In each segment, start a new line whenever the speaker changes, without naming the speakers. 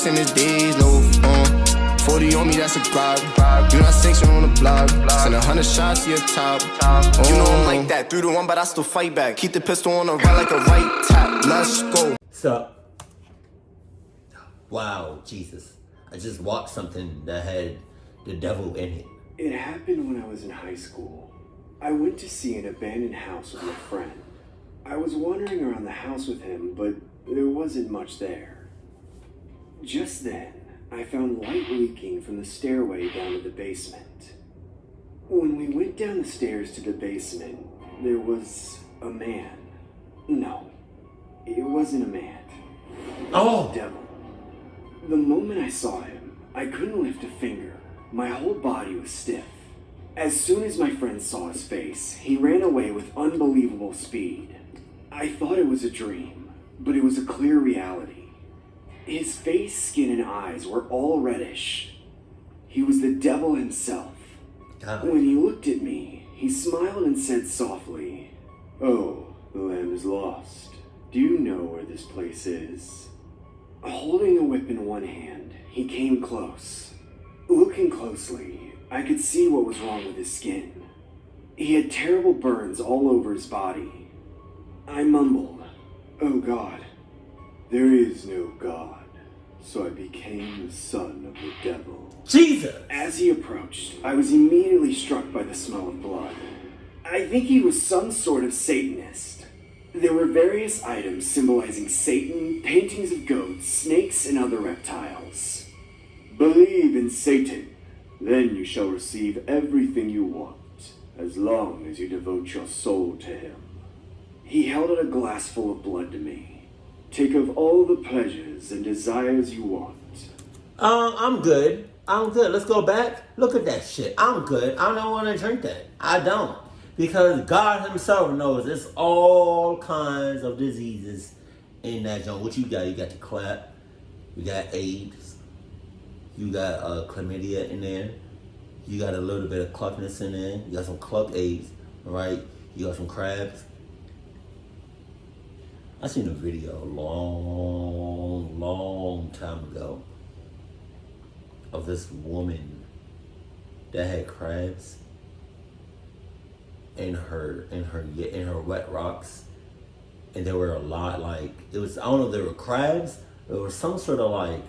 This ain't his days, no, 40 on me, that's a bribe. You not sanction on the block. Send 100 shots to your top. You know I'm like that, 3-1, but I still fight back. Keep the pistol on the right like a right tap. Let's go.
Sup? Wow, Jesus. I just watched something that had the devil in it.
It happened when I was in high school. I went to see an abandoned house with my friend. I was wandering around the house with him, but there wasn't much there. Just then, I found light leaking from the stairway down to the basement. When we went down the stairs to the basement, there was a man. No, it wasn't a man. It was the devil. The moment I saw him, I couldn't lift a finger. My whole body was stiff. As soon as my friend saw his face, he ran away with unbelievable speed. I thought it was a dream, but it was a clear reality. His face, skin, and eyes were all reddish. He was the devil himself. When he looked at me, he smiled and said softly, "Oh, the lamb is lost. Do you know where this place is?" Holding a whip in one hand, he came close. Looking closely, I could see what was wrong with his skin. He had terrible burns all over his body. I mumbled, "Oh God, there is no God, so I became the son of the devil."
Jesus!
As he approached, I was immediately struck by the smell of blood. I think he was some sort of Satanist. There were various items symbolizing Satan, paintings of goats, snakes, and other reptiles. "Believe in Satan, then you shall receive everything you want, as long as you devote your soul to him." He held out a glass full of blood to me. "Take of all the pleasures and desires you want."
I'm good. Let's go back. Look at that shit. I'm good. I don't want to drink that. I don't. Because God himself knows there's all kinds of diseases in that joint. What you got? You got the clap. You got AIDS. You got chlamydia in there. You got a little bit of cluckness in there. You got some cluck AIDS, right? You got some crabs. I seen a video a long time ago of this woman that had crabs in her wet rocks, and there were a lot, like, it was, I don't know if they were crabs, there was some sort of like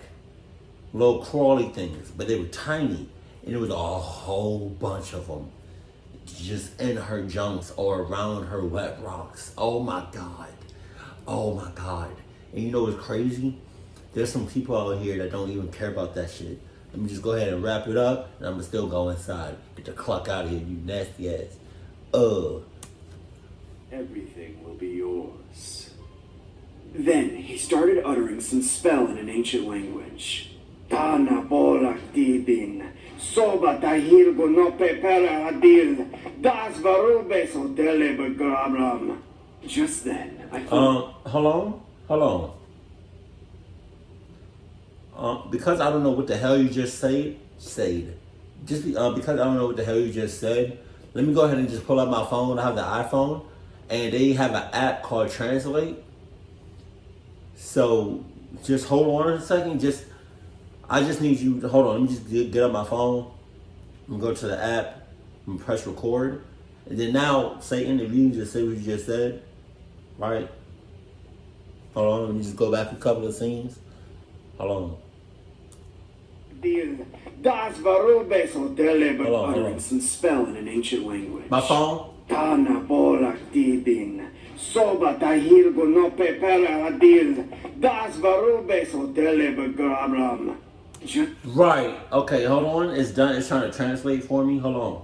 little crawly things, but they were tiny, and it was a whole bunch of them just in her junks or around her wet rocks. Oh my God. And you know what's crazy? There's some people out here that don't even care about that shit. Let me just go ahead and wrap it up, and I'm gonna still go inside. Get the cluck out of here, you nasty ass.
Everything will be yours. Then he started uttering some spell in an ancient language. "Tana borak dibin, soba tahilgo no pepera adil, das varubes odele begrabram." Just then, I thought...
Hold on. Because I don't know what the hell you just said. Because I don't know what the hell you just said, let me go ahead and just pull up my phone. I have the iPhone, and they have an app called Translate. So just hold on a second. I just need you to hold on. Let me just get up my phone and go to the app and press record. And then now, Satan, if you just say what you just said, right? Hold on. Let me just go back a couple of scenes. Hold on.
Das varubes odele uttering some spell in an ancient language.
My phone?
Tana borak dibin, soba tahilgo no pepera adil, das varubes odele begrabram.
Right. Okay, hold on. It's done. It's trying to translate for me. Hold on.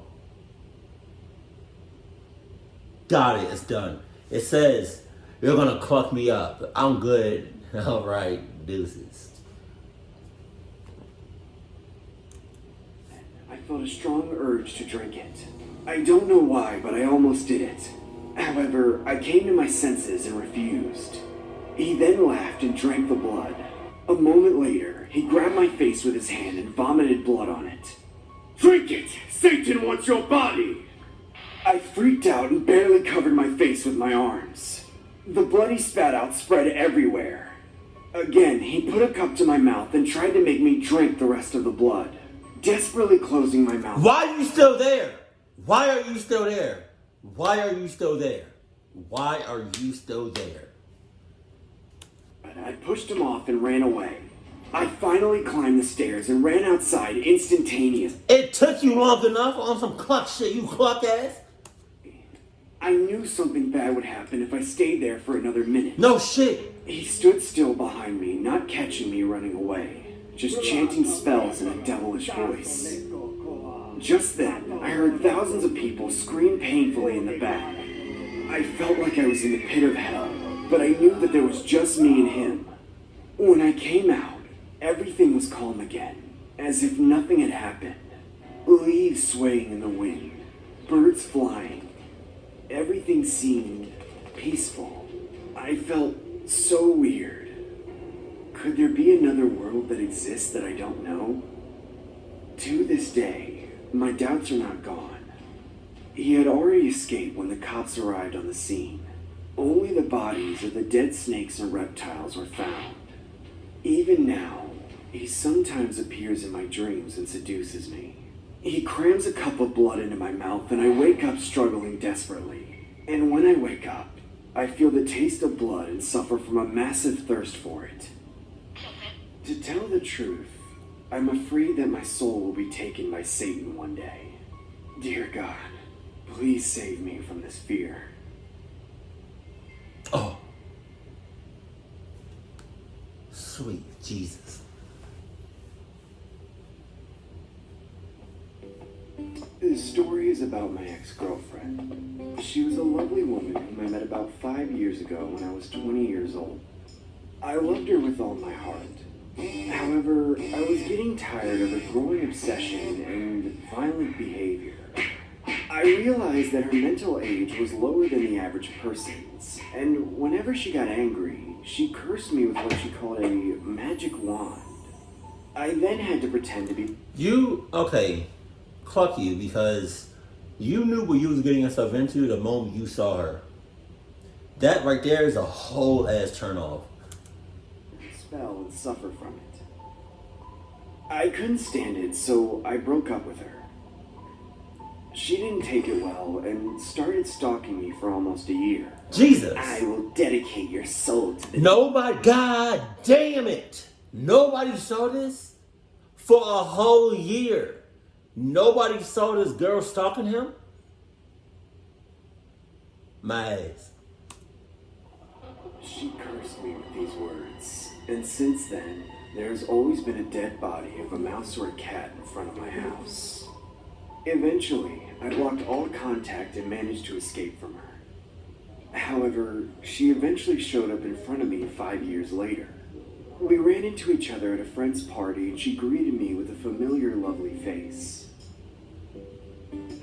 Got it. It's done. It says, "You're gonna cluck me up." I'm good. All right. Deuces.
I felt a strong urge to drink it. I don't know why, but I almost did it. However, I came to my senses and refused. He then laughed and drank the blood. A moment later, he grabbed my face with his hand and vomited blood on it. "Drink it! Satan wants your body!" I freaked out and barely covered my face with my arms. The blood he spat out spread everywhere. Again, he put a cup to my mouth and tried to make me drink the rest of the blood, desperately closing my mouth.
Why are you still there? Why are you still there? Why are you still there? Why are you still there?
I pushed him off and ran away. I finally climbed the stairs and ran outside instantaneously.
It took you long enough on some cluck shit, you cluck ass.
I knew something bad would happen if I stayed there for another minute.
No shit.
He stood still behind me, not catching me running away, just chanting spells in a devilish voice. Just then, I heard thousands of people scream painfully in the back. I felt like I was in the pit of hell, but I knew that there was just me and him. When I came out, everything was calm again, as if nothing had happened. Leaves swaying in the wind, birds flying. Everything seemed peaceful. I felt so weird. Could there be another world that exists that I don't know? To this day, my doubts are not gone. He had already escaped when the cops arrived on the scene. Only the bodies of the dead snakes and reptiles were found. Even now, he sometimes appears in my dreams and seduces me. He crams a cup of blood into my mouth and I wake up struggling desperately. And when I wake up, I feel the taste of blood and suffer from a massive thirst for it. To tell the truth, I'm afraid that my soul will be taken by Satan one day. Dear God, please save me from this fear.
Oh. Sweet Jesus.
This story is about my ex-girlfriend. She was a lovely woman whom I met about 5 years ago when I was 20 years old. I loved her with all my heart. However, I was getting tired of her growing obsession and violent behavior. I realized that her mental age was lower than the average person's, and whenever she got angry, she cursed me with what she called a magic wand. I then had to pretend to be...
Okay, cluck you, because you knew what you was getting yourself into the moment you saw her. That right there is a whole ass turn off.
Spell and suffer from it. I couldn't stand it, so I broke up with her. She didn't take it well and started stalking me for almost a year.
Jesus!
I will dedicate your soul to the...
Nobody, God damn it! Nobody saw this for a whole year. Nobody saw this girl stalking him? My ass.
She cursed me with these words, and since then, there's always been a dead body of a mouse or a cat in front of my house. Eventually, I blocked all contact and managed to escape from her. However, she eventually showed up in front of me 5 years later. We ran into each other at a friend's party and she greeted me with a familiar, lovely face.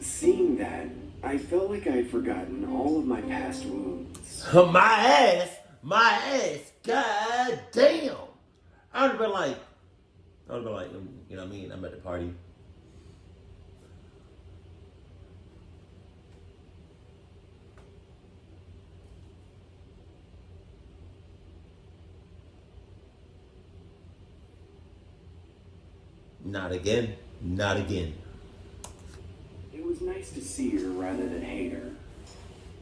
Seeing that, I felt like I had forgotten all of my past wounds.
My ass, god damn. I would have been like, you know what I mean? I'm at the party. Not again. Not again.
It was nice to see her rather than hate her.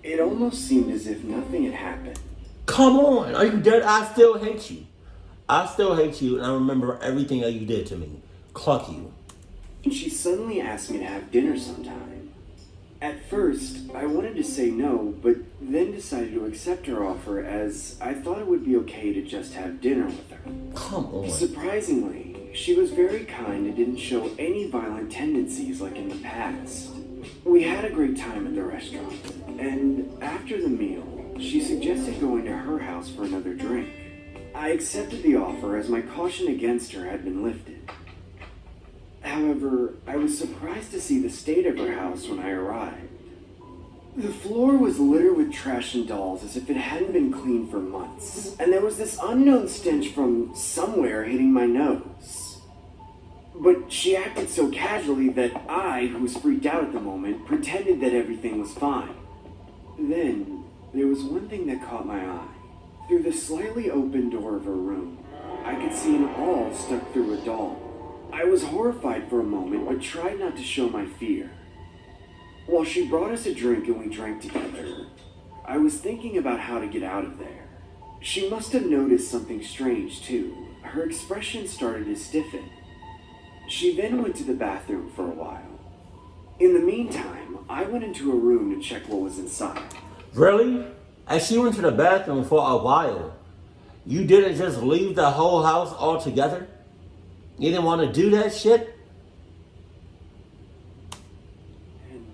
It almost seemed as if nothing had happened.
Come on. Are you dead? I still hate you. I still hate you, and I remember everything that you did to me. Cluck you.
And she suddenly asked me to have dinner sometime. At first, I wanted to say no, but then decided to accept her offer as I thought it would be okay to just have dinner with her.
Come on.
Surprisingly, she was very kind and didn't show any violent tendencies like in the past. We had a great time at the restaurant, and after the meal, she suggested going to her house for another drink. I accepted the offer as my caution against her had been lifted. However, I was surprised to see the state of her house when I arrived. The floor was littered with trash and dolls as if it hadn't been cleaned for months, and there was this unknown stench from somewhere hitting my nose. But she acted so casually that I, who was freaked out at the moment, pretended that everything was fine. Then, there was one thing that caught my eye. Through the slightly open door of her room, I could see an awl stuck through a doll. I was horrified for a moment, but tried not to show my fear. While she brought us a drink and we drank together, I was thinking about how to get out of there. She must have noticed something strange, too. Her expression started to stiffen. She then went to the bathroom for a while. In the meantime, I went into a room to check what was inside.
Really? As she went to the bathroom for a while, you didn't just leave the whole house altogether? You didn't want to do that shit?
And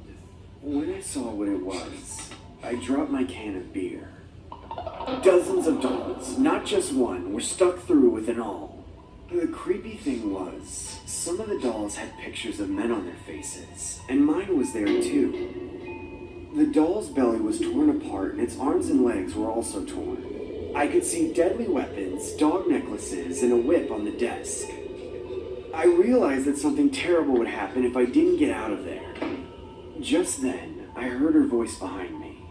when I saw what it was, I dropped my can of beer. Dozens of dolls, not just one, were stuck through with an awl. The creepy thing was, some of the dolls had pictures of men on their faces, and mine was there too. The doll's belly was torn apart and its arms and legs were also torn. I could see deadly weapons, dog necklaces, and a whip on the desk. I realized that something terrible would happen if I didn't get out of there. Just then, I heard her voice behind me.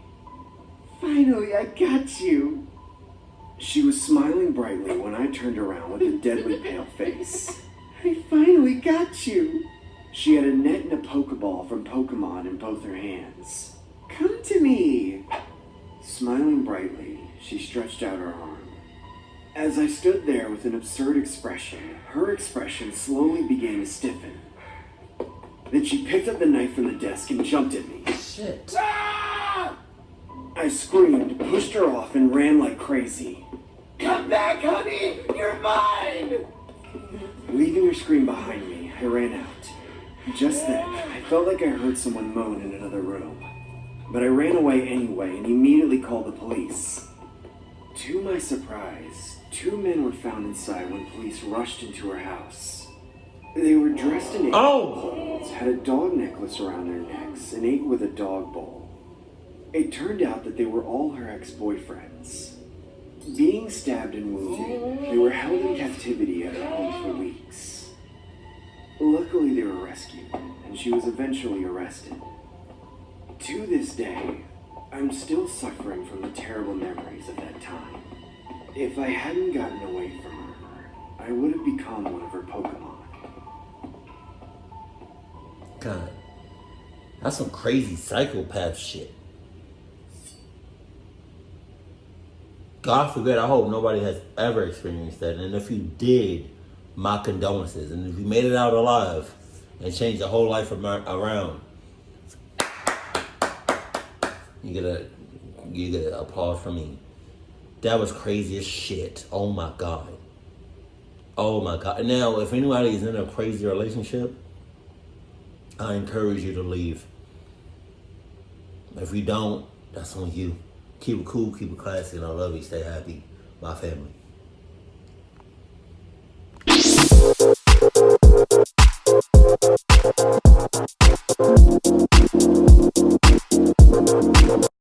"Finally, I got you." She was smiling brightly when I turned around with a deadly pale face. "I finally got you." She had a net and a Pokeball from Pokemon in both her hands. "Come to me." Smiling brightly, she stretched out her arm. As I stood there with an absurd expression, her expression slowly began to stiffen. Then she picked up the knife from the desk and jumped at me.
Shit.
Ah! I screamed, pushed her off, and ran like crazy. "Come back, honey! You're mine!" Leaving her scream behind me, I ran out. Just then, I felt like I heard someone moan in another room. But I ran away anyway and immediately called the police. To my surprise, 2 men were found inside when police rushed into her house. They were dressed in clothes, had a dog necklace around their necks, and ate with a dog bowl. It turned out that they were all her ex-boyfriends. Being stabbed and wounded, they were held in captivity at her home for weeks. Luckily, they were rescued, and she was eventually arrested. To this day, I'm still suffering from the terrible memories of that time. If I hadn't gotten away from her, I would have become one of her Pokemon.
God, that's some crazy psychopath shit. God forbid, I hope nobody has ever experienced that. And if you did, my condolences. And if you made it out alive and changed your whole life around, you get an applause from me. That was crazy as shit. Oh my God. Oh my God. Now, if anybody is in a crazy relationship, I encourage you to leave. If you don't, that's on you. Keep it cool, keep it classy, and I love you. Stay happy. My family.